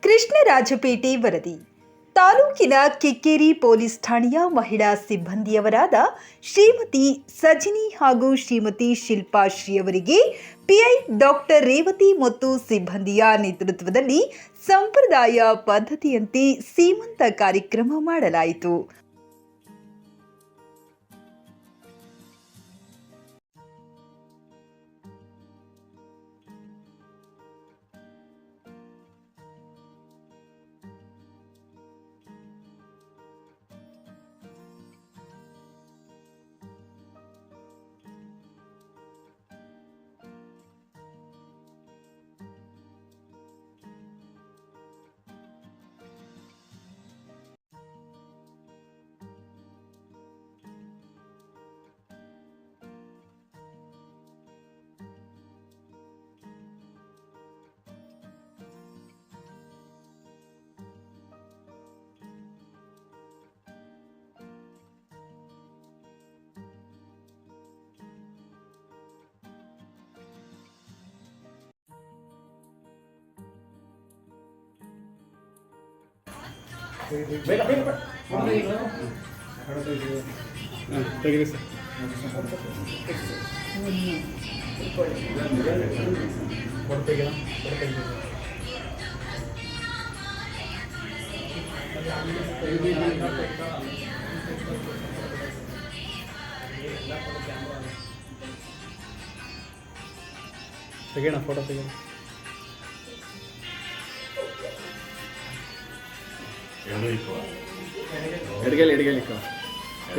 ಕೃಷ್ಣರಾಜಪೇಟೆ ವರದಿ. ತಾಲೂಕಿನ ಕಿಕ್ಕೇರಿ ಪೊಲೀಸ್ ಠಾಣೆಯ ಮಹಿಳಾ ಸಿಬ್ಬಂದಿಯವರಾದ ಶ್ರೀಮತಿ ಸಜಿನಿ ಹಾಗೂ ಶ್ರೀಮತಿ ಶಿಲ್ಪಾ ಶ್ರೀಯವರಿಗೆ ಪಿಐ ಡಾಕ್ಟರ್ ರೇವತಿ ಮತ್ತು ಸಿಬ್ಬಂದಿಯ ನೇತೃತ್ವದಲ್ಲಿ ಸಂಪ್ರದಾಯ ಪದ್ಧತಿಯಂತೆ ಸೀಮಂತ ಕಾರ್ಯಕ್ರಮ ಮಾಡಲಾಯಿತು. ತೆಗಿದೆ ಸರ್. ತೆಗೆಯೋಣ, ಫೋಟೋ ತೆಗೆಯೋಣ. ಎಡಗೈಲಿ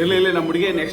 ಇರಲಿ ನಮ್ಮ ಹುಡುಗಿ ನೆಕ್ಸ್ಟ್